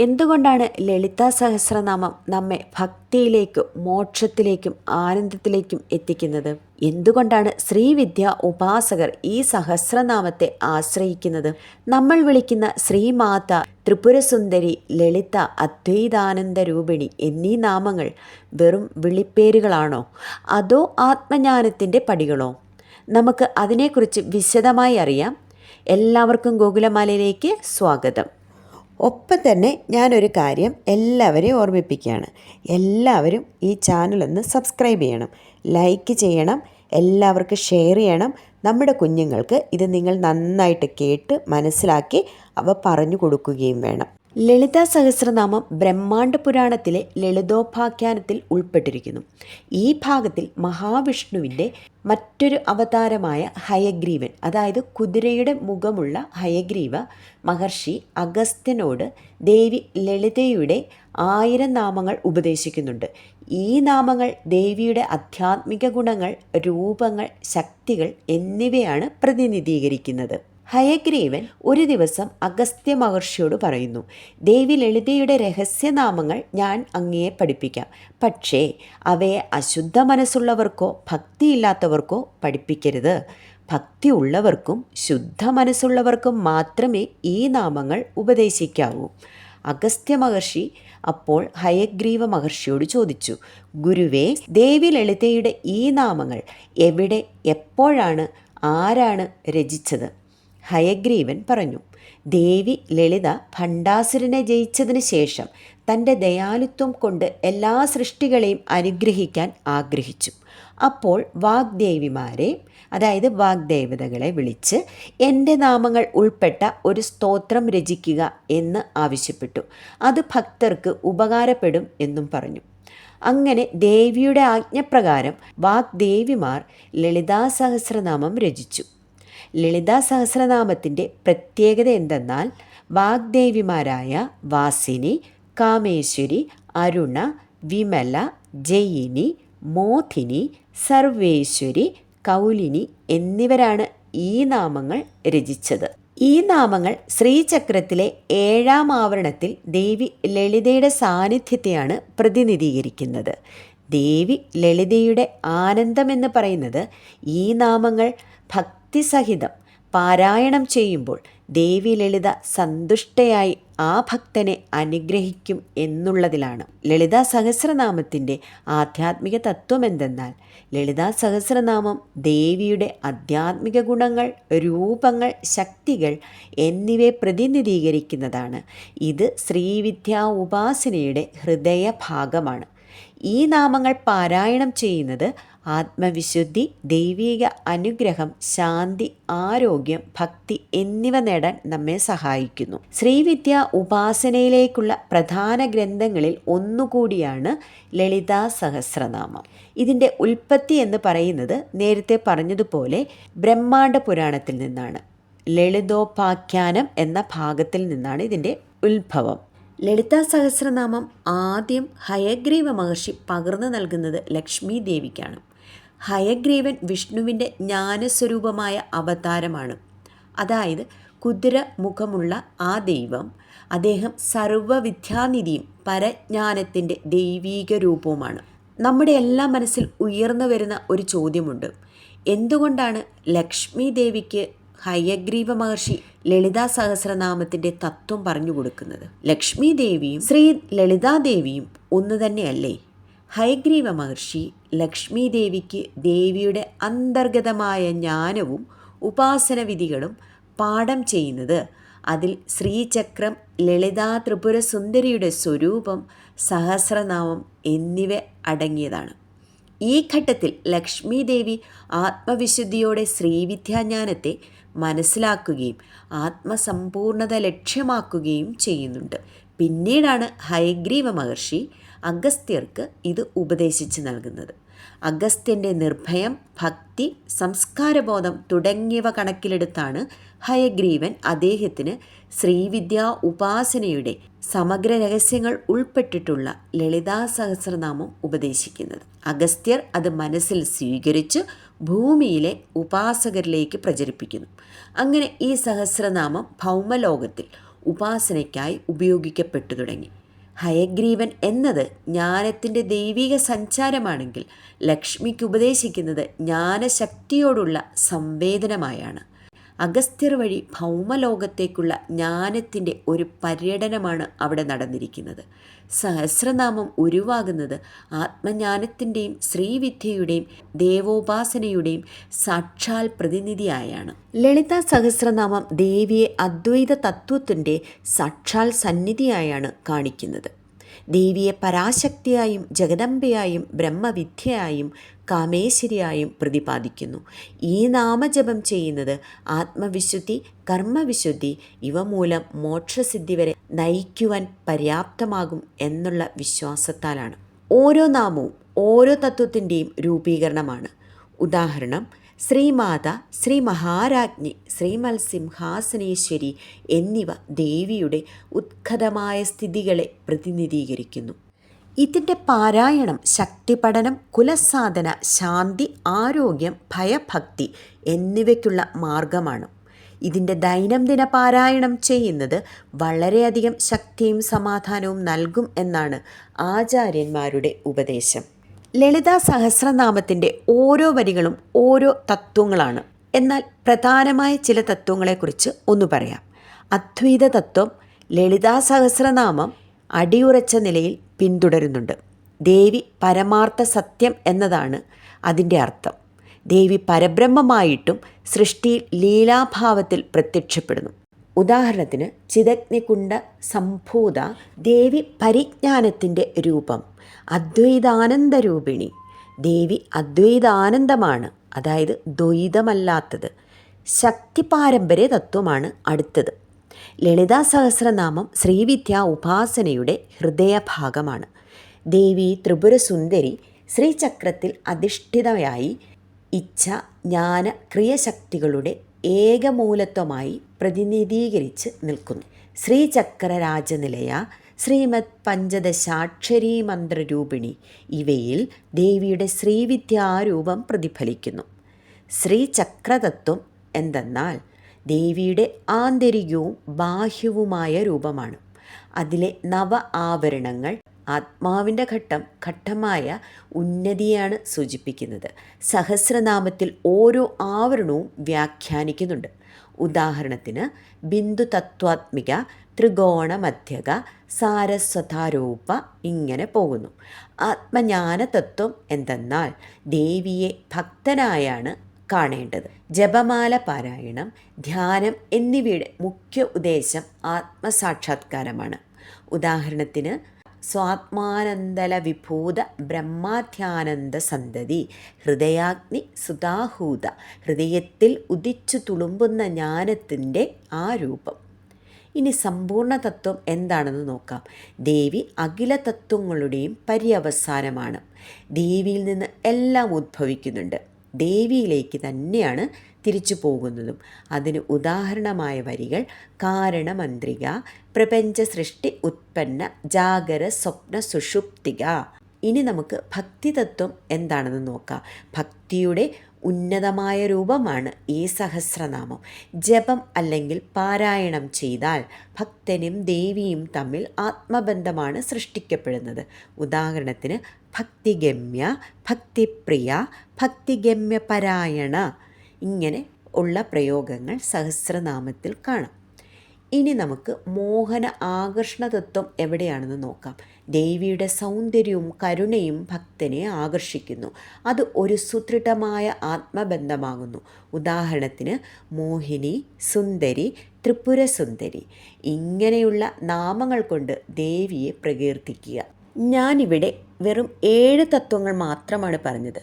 എന്തുകൊണ്ടാണ് ലളിതാ സഹസ്രനാമം നമ്മെ ഭക്തിയിലേക്കും മോക്ഷത്തിലേക്കും ആനന്ദത്തിലേക്കും എത്തിക്കുന്നത്? എന്തുകൊണ്ടാണ് ശ്രീവിദ്യ ഉപാസകർ ഈ സഹസ്രനാമത്തെ ആശ്രയിക്കുന്നത്? നമ്മൾ വിളിക്കുന്ന ശ്രീമാത, ത്രിപുരസുന്ദരി, ലളിത, അദ്വൈതാനന്ദ രൂപിണി എന്നീ നാമങ്ങൾ വെറും വിളിപ്പേരുകളാണോ? അതോ ആത്മജ്ഞാനത്തിൻ്റെ പടികളോ? നമുക്ക് അതിനെക്കുറിച്ച് വിശദമായി അറിയാം. എല്ലാവർക്കും ഗോകുലമാലയിലേക്ക് സ്വാഗതം. ഒപ്പം തന്നെ ഞാനൊരു കാര്യം എല്ലാവരെയും ഓർമ്മിപ്പിക്കുകയാണ്. എല്ലാവരും ഈ ചാനലൊന്ന് സബ്സ്ക്രൈബ് ചെയ്യണം, ലൈക്ക് ചെയ്യണം, എല്ലാവർക്കും ഷെയർ ചെയ്യണം. നമ്മുടെ കുഞ്ഞുങ്ങൾക്ക് ഇത് നിങ്ങൾ നന്നായിട്ട് കേട്ട് മനസ്സിലാക്കി അവ പറഞ്ഞു കൊടുക്കുകയും വേണം. ലളിതാ സഹസ്രനാമം ബ്രഹ്മാണ്ഡ പുരാണത്തിലെ ലളിതോപാഖ്യാനത്തിൽ ഉൾപ്പെട്ടിരിക്കുന്നു. ഈ ഭാഗത്തിൽ മഹാവിഷ്ണുവിൻ്റെ മറ്റൊരു അവതാരമായ ഹയഗ്രീവൻ, അതായത് കുതിരയുടെ മുഖമുള്ള ഹയഗ്രീവ മഹർഷി അഗസ്ത്യനോട് ദേവി ലളിതയുടെ 1000 നാമങ്ങൾ ഉപദേശിക്കുന്നുണ്ട്. ഈ നാമങ്ങൾ ദേവിയുടെ ആധ്യാത്മിക ഗുണങ്ങൾ, രൂപങ്ങൾ, ശക്തികൾ എന്നിവയാണ് പ്രതിനിധീകരിക്കുന്നത്. ഹയഗ്രീവൻ ഒരു ദിവസം അഗസ്ത്യ മഹർഷിയോട് പറയുന്നു, ദേവി ലളിതയുടെ രഹസ്യനാമങ്ങൾ ഞാൻ അങ്ങയെ പഠിപ്പിക്കാം. പക്ഷേ അവയെ അശുദ്ധ മനസ്സുള്ളവർക്കോ ഭക്തിയില്ലാത്തവർക്കോ പഠിപ്പിക്കരുത്. ഭക്തി ഉള്ളവർക്കും ശുദ്ധ മനസ്സുള്ളവർക്കും മാത്രമേ ഈ നാമങ്ങൾ ഉപദേശിക്കാവൂ. അഗസ്ത്യ മഹർഷി അപ്പോൾ ഹയഗ്രീവ മഹർഷിയോട് ചോദിച്ചു, ഗുരുവേ, ദേവി ലളിതയുടെ ഈ നാമങ്ങൾ എവിടെ, എപ്പോഴാണ്, ആരാണ് രചിച്ചത്? ഹയഗ്രീവൻ പറഞ്ഞു, ദേവി ലളിത ഭണ്ഡാസുരനെ ജയിച്ചതിന് ശേഷം തൻ്റെ ദയാലുത്വം കൊണ്ട് എല്ലാ സൃഷ്ടികളെയും അനുഗ്രഹിക്കാൻ ആഗ്രഹിച്ചു. അപ്പോൾ വാഗ്ദേവിമാരെ, അതായത് വാഗ്ദേവതകളെ വിളിച്ച് എൻ്റെ നാമങ്ങൾ ഉൾപ്പെട്ട ഒരു സ്തോത്രം രചിക്കുക എന്ന് ആവശ്യപ്പെട്ടു. അത് ഭക്തർക്ക് ഉപകാരപ്പെടും എന്നും പറഞ്ഞു. അങ്ങനെ ദേവിയുടെ ആജ്ഞപ്രകാരം വാഗ്ദേവിമാർ ലളിതാ സഹസ്രനാമം രചിച്ചു. ലളിതാ സഹസ്രനാമത്തിൻ്റെ പ്രത്യേകത എന്തെന്നാൽ വാഗ്ദേവിമാരായ വാസിനി, കാമേശ്വരി, അരുണ, വിമല, ജയിനി, മോഹിനി, സർവേശ്വരി, കൗലിനി എന്നിവരാണ് ഈ നാമങ്ങൾ രചിച്ചത്. ഈ നാമങ്ങൾ ശ്രീചക്രത്തിലെ 7ാം ആവരണത്തിൽ ദേവി ലളിതയുടെ സാന്നിധ്യത്തെയാണ് പ്രതിനിധീകരിക്കുന്നത്. ദേവി ലളിതയുടെ ആനന്ദമെന്ന് പറയുന്നത് ഈ നാമങ്ങൾ ഭക്തിസഹിതം പാരായണം ചെയ്യുമ്പോൾ ദേവി ലളിത സന്തുഷ്ടയായി ആ ഭക്തനെ അനുഗ്രഹിക്കും എന്നുള്ളതിലാണ്. ലളിതാ സഹസ്രനാമത്തിൻ്റെ ആധ്യാത്മിക തത്വം എന്തെന്നാൽ ലളിതാ സഹസ്രനാമം ദേവിയുടെ ആധ്യാത്മിക ഗുണങ്ങൾ, രൂപങ്ങൾ, ശക്തികൾ എന്നിവയെ പ്രതിനിധീകരിക്കുന്നതാണ്. ഇത് ശ്രീവിദ്യാ ഉപാസനയുടെ ഹൃദയഭാഗമാണ്. ഈ നാമങ്ങൾ പാരായണം ചെയ്യുന്നത് ആത്മവിശുദ്ധി, ദൈവിക അനുഗ്രഹം, ശാന്തി, ആരോഗ്യം, ഭക്തി എന്നിവ നേടാൻ നമ്മെ സഹായിക്കുന്നു. ശ്രീവിദ്യ ഉപാസനയിലേക്കുള്ള പ്രധാന ഗ്രന്ഥങ്ങളിൽ ഒന്നുകൂടിയാണ് ലളിതാ സഹസ്രനാമം. ഇതിൻ്റെ ഉൽപ്പത്തി എന്ന് പറയുന്നത് നേരത്തെ പറഞ്ഞതുപോലെ ബ്രഹ്മാണ്ഡ പുരാണത്തിൽ നിന്നാണ്. ലളിതോപാഖ്യാനം എന്ന ഭാഗത്തിൽ നിന്നാണ് ഇതിൻ്റെ ഉത്ഭവം. ലളിതാ സഹസ്രനാമം ആദ്യം ഹയഗ്രീവ മഹർഷി പകർന്നു നൽകുന്നത് ലക്ഷ്മി ദേവിക്കാണ്. ഹയഗ്രീവൻ വിഷ്ണുവിൻ്റെ ജ്ഞാനസ്വരൂപമായ അവതാരമാണ്. അതായത് കുതിര മുഖമുള്ള ആ ദൈവം, അദ്ദേഹം സർവവിദ്യാനിധിയും പരജ്ഞാനത്തിൻ്റെ ദൈവീക രൂപവുമാണ്. നമ്മുടെ എല്ലാ മനസ്സിൽ ഉയർന്നു വരുന്ന ഒരു ചോദ്യമുണ്ട്, എന്തുകൊണ്ടാണ് ലക്ഷ്മി ദേവിക്ക് ഹയഗ്രീവ മഹർഷി ലളിതാ സഹസ്രനാമത്തിൻ്റെ തത്വം പറഞ്ഞു കൊടുക്കുന്നത്? ലക്ഷ്മി ദേവിയും ശ്രീ ലളിതാദേവിയും ഒന്ന് തന്നെയല്ലേ? ഹയഗ്രീവ മഹർഷി ലക്ഷ്മി ദേവിക്ക് ദേവിയുടെ അന്തർഗതമായ ജ്ഞാനവും ഉപാസന വിധികളും പാഠം ചെയ്യുന്നത് അതിൽ ശ്രീചക്രം, ലളിതാ ത്രിപുര സുന്ദരിയുടെ സ്വരൂപം, സഹസ്രനാമം എന്നിവ അടങ്ങിയതാണ്. ഈ ഘട്ടത്തിൽ ലക്ഷ്മി ദേവി ആത്മവിശുദ്ധിയോടെ ശ്രീവിദ്യാജ്ഞാനത്തെ മനസ്സിലാക്കുകയും ആത്മസമ്പൂർണത ലക്ഷ്യമാക്കുകയും ചെയ്യുന്നുണ്ട്. പിന്നീടാണ് ഹയഗ്രീവ മഹർഷി അഗസ്ത്യർക്ക് ഇത് ഉപദേശിച്ച് നൽകുന്നത്. അഗസ്ത്യൻ്റെ നിർഭയം, ഭക്തി, സംസ്കാരബോധം തുടങ്ങിയവ കണക്കിലെടുത്താണ് ഹയഗ്രീവൻ അദ്ദേഹത്തിന് ശ്രീവിദ്യാ ഉപാസനയുടെ സമഗ്ര രഹസ്യങ്ങൾ ഉൾപ്പെട്ടിട്ടുള്ള ലളിതാ സഹസ്രനാമം ഉപദേശിക്കുന്നത്. അഗസ്ത്യർ അത് മനസ്സിൽ സ്വീകരിച്ച് ഭൂമിയിലെ ഉപാസകരിലേക്ക് പ്രചരിപ്പിക്കുന്നു. അങ്ങനെ ഈ സഹസ്രനാമം ഭൗമലോകത്തിൽ ഉപാസനയ്ക്കായി ഉപയോഗിക്കപ്പെട്ടു തുടങ്ങി. ഹയഗ്രീവൻ എന്നത് ജ്ഞാനത്തിൻ്റെ ദൈവിക സഞ്ചാരമാണെങ്കിൽ ലക്ഷ്മിക്ക് ഉപദേശിക്കുന്നത് ജ്ഞാനശക്തിയോടുള്ള സംവേദനമായാണ്. അഗസ്ത്യർ വഴി ഭൗമലോകത്തേക്കുള്ള ജ്ഞാനത്തിൻ്റെ ഒരു പര്യടനമാണ് അവിടെ നടന്നിരിക്കുന്നത്. സഹസ്രനാമം ഉരുവാകുന്നത് ആത്മജ്ഞാനത്തിൻ്റെയും ശ്രീവിദ്യയുടെയും ദേവോപാസനയുടെയും സാക്ഷാൽ പ്രതിനിധിയായാണ്. ലളിത സഹസ്രനാമം ദേവിയെ അദ്വൈത തത്വത്തിൻ്റെ സാക്ഷാൽ സന്നിധിയായാണ് കാണിക്കുന്നത്. ദേവിയെ പരാശക്തിയായും ജഗദംബയായും ബ്രഹ്മവിദ്യയായും കാമേശ്വരിയായും പ്രതിപാദിക്കുന്നു. ഈ നാമജപം ചെയ്യുന്നത് ആത്മവിശുദ്ധി, കർമ്മവിശുദ്ധി ഇവ മൂലം മോക്ഷസിദ്ധി വരെ നയിക്കുവാൻ പര്യാപ്തമാകും എന്നുള്ള വിശ്വാസത്താലാണ്. ഓരോ നാമവും ഓരോ തത്വത്തിൻ്റെയും രൂപീകരണമാണ്. ഉദാഹരണം, ശ്രീമാത, ശ്രീ മഹാരാജ്ഞി, ശ്രീമത്സിംഹാസനേശ്വരി എന്നിവ ദേവിയുടെ ഉത്കടമായ സ്ഥിതികളെ പ്രതിനിധീകരിക്കുന്നു. ഇതിൻ്റെ പാരായണം ശക്തിപഠനം, കുലസാധന, ശാന്തി, ആരോഗ്യം, ഭയഭക്തി എന്നിവയ്ക്കുള്ള മാർഗമാണ്. ഇതിൻ്റെ ദൈനംദിന പാരായണം ചെയ്യുന്നത് വളരെയധികം ശക്തിയും സമാധാനവും നൽകും എന്നാണ് ആചാര്യന്മാരുടെ ഉപദേശം. ലളിതാ സഹസ്രനാമത്തിൻ്റെ ഓരോ വരികളും ഓരോ തത്വങ്ങളാണ്. എന്നാൽ പ്രധാനമായ ചില തത്വങ്ങളെക്കുറിച്ച് ഒന്ന് പറയാം. അദ്വൈത തത്വം ലളിതാ സഹസ്രനാമം അടിയുറച്ച നിലയിൽ പിന്തുടരുന്നുണ്ട്. ദേവി പരമാർത്ഥ സത്യം എന്നതാണ് അതിൻ്റെ അർത്ഥം. ദേവി പരബ്രഹ്മമായിട്ടും സൃഷ്ടിയിൽ ലീലാഭാവത്തിൽ പ്രത്യക്ഷപ്പെടുന്നു. ഉദാഹരണത്തിന്, ചിദഗ്നികുണ്ഡ സംഭൂത ദേവി പരിജ്ഞാനത്തിൻ്റെ രൂപം, അദ്വൈതാനന്ദരൂപിണി. ദേവി അദ്വൈതാനന്ദമാണ്, അതായത് ദ്വൈതമല്ലാത്തത്. ശക്തി പാരമ്പര്യ തത്വമാണ് അടുത്തത്. ലളിതാ സഹസ്രനാമം ശ്രീവിദ്യ ഉപാസനയുടെ ഹൃദയഭാഗമാണ്. ദേവി ത്രിപുരസുന്ദരി ശ്രീചക്രത്തിൽ അധിഷ്ഠിതയായി ഇച്ഛ, ജ്ഞാന, ക്രിയശക്തികളുടെ ഏകമൂലത്വമായി പ്രതിനിധീകരിച്ച് നിൽക്കുന്നു. ശ്രീചക്ര രാജനിലയ, ശ്രീമദ് പഞ്ചദശാക്ഷരീ മന്ത്രരൂപിണി ഇവയിൽ ദേവിയുടെ ശ്രീവിദ്യാരൂപം പ്രതിഫലിക്കുന്നു. ശ്രീചക്രതത്വം എന്തെന്നാൽ ദേവിയുടെ ആന്തരികവും ബാഹ്യവുമായ രൂപമാണ്. അതിലെ നവ ആവരണങ്ങൾ ആത്മാവിൻ്റെ ഘട്ടമായ ഉന്നതിയാണ് സൂചിപ്പിക്കുന്നത്. സഹസ്രനാമത്തിൽ ഓരോ ആവരണവും വ്യാഖ്യാനിക്കുന്നുണ്ട്. ഉദാഹരണത്തിന്, ബിന്ദു തത്വാത്മിക, ത്രികോണമധ്യക, സാരസ്വതാരൂപ ഇങ്ങനെ പോകുന്നു. ആത്മജ്ഞാന തത്വം എന്തെന്നാൽ ദേവിയെ ഭക്തനായാണ് കാണേണ്ടത്. ജപമാല പാരായണം, ധ്യാനം എന്നിവയുടെ മുഖ്യ ഉദ്ദേശം ആത്മസാക്ഷാത്കാരമാണ്. ഉദാഹരണത്തിന്, സ്വാത്മാനന്ദല വിഭൂത ബ്രഹ്മാധ്യാനന്ദ സന്തതി, ഹൃദയാഗ്നി സുതാഹൂത, ഹൃദയത്തിൽ ഉദിച്ചു തുളുമ്പുന്ന ജ്ഞാനത്തിൻ്റെ ആ രൂപം. ഇനി സമ്പൂർണ്ണ തത്വം എന്താണെന്ന് നോക്കാം. ദേവി അഖില തത്വങ്ങളുടെയും പര്യവസാനമാണ്. ദേവിയിൽ നിന്ന് എല്ലാം ഉദ്ഭവിക്കുന്നുണ്ട്. ദേവിയിലേക്ക് തന്നെയാണ് തിരിച്ചു പോകുന്നതും. അതിന് ഉദാഹരണമായ വരികൾ കാരണമന്ത്രിക, പ്രപഞ്ച സൃഷ്ടി ഉത്പന്ന, ജാഗര സ്വപ്ന സുഷുപ്തിക. ഇനി നമുക്ക് ഭക്തിതത്വം എന്താണെന്ന് നോക്കാം. ഭക്തിയുടെ ഉന്നതമായ രൂപമാണ് ഈ സഹസ്രനാമം. ജപം അല്ലെങ്കിൽ പാരായണം ചെയ്താൽ ഭക്തനും ദേവിയും തമ്മിൽ ആത്മബന്ധമാണ് സൃഷ്ടിക്കപ്പെടുന്നത്. ഉദാഹരണത്തിന്, ഭക്തിഗമ്യ, ഭക്തിപ്രിയ, ഭക്തിഗമ്യ പരായണ ഇങ്ങനെ ഉള്ള പ്രയോഗങ്ങൾ സഹസ്രനാമത്തിൽ കാണാം. ഇനി നമുക്ക് മോഹന ആകർഷണ തത്വം എവിടെയാണെന്ന് നോക്കാം. ദേവിയുടെ സൗന്ദര്യവും കരുണയും ഭക്തനെ ആകർഷിക്കുന്നു. അത് ഒരു സുദൃഢമായ ആത്മബന്ധമാകുന്നു. ഉദാഹരണത്തിന്, മോഹിനി, സുന്ദരി, ത്രിപുരസുന്ദരി ഇങ്ങനെയുള്ള നാമങ്ങൾ കൊണ്ട് ദേവിയെ പ്രകീർത്തിക്കുക. ഞാനിവിടെ വെറും 7 തത്വങ്ങൾ മാത്രമാണ് പറഞ്ഞത്.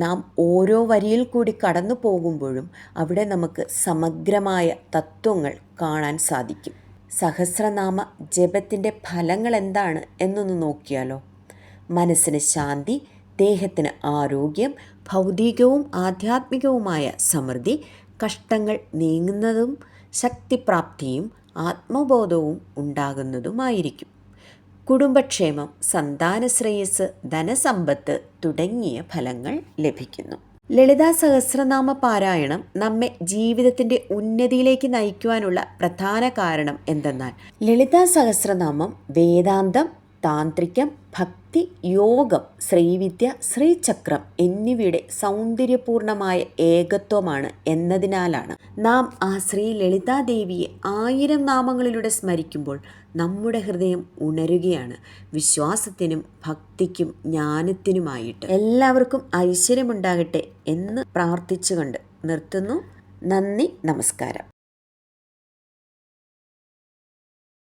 നാം ഓരോ വരിയിൽ കൂടി കടന്നു പോകുമ്പോഴും അവിടെ നമുക്ക് സമഗ്രമായ തത്വങ്ങൾ കാണാൻ സാധിക്കും. സഹസ്രനാമ ജപത്തിൻ്റെ ഫലങ്ങൾ എന്താണ് എന്നൊന്ന് നോക്കിയാലോ. മനസ്സിന് ശാന്തി, ദേഹത്തിന് ആരോഗ്യം, ഭൗതികവും ആധ്യാത്മികവുമായ സമൃദ്ധി, കഷ്ടങ്ങൾ നീങ്ങുന്നതും ശക്തിപ്രാപ്തിയും ആത്മബോധവും ഉണ്ടാകുന്നതുമായിരിക്കും. കുടുംബക്ഷേമം, സന്താനശ്രേയസ്, ധനസമ്പത്ത് തുടങ്ങിയ ഫലങ്ങൾ ലഭിക്കുന്നു. ലളിതാ സഹസ്രനാമ പാരായണം നമ്മെ ജീവിതത്തിൻ്റെ ഉന്നതിയിലേക്ക് നയിക്കുവാനുള്ള പ്രധാന കാരണം എന്തെന്നാൽ ലളിതാ സഹസ്രനാമം വേദാന്തം, താന്ത്രികം, ഭക്തി, യോഗം, ശ്രീവിദ്യ, ശ്രീചക്രം എന്നിവയുടെ സൗന്ദര്യപൂർണമായ ഏകത്വമാണ് എന്നതിനാലാണ്. നാം ആ ശ്രീ ലളിതാദേവിയെ 1000 നാമങ്ങളിലൂടെ സ്മരിക്കുമ്പോൾ നമ്മുടെ ഹൃദയം ഉണരുകയാണ് വിശ്വാസത്തിനും ഭക്തിക്കും ജ്ഞാനത്തിനുമായിട്ട്. എല്ലാവർക്കും ഐശ്വര്യമുണ്ടാകട്ടെ എന്ന് പ്രാർത്ഥിച്ചുകൊണ്ട് നിർത്തുന്നു. നന്ദി, നമസ്കാരം.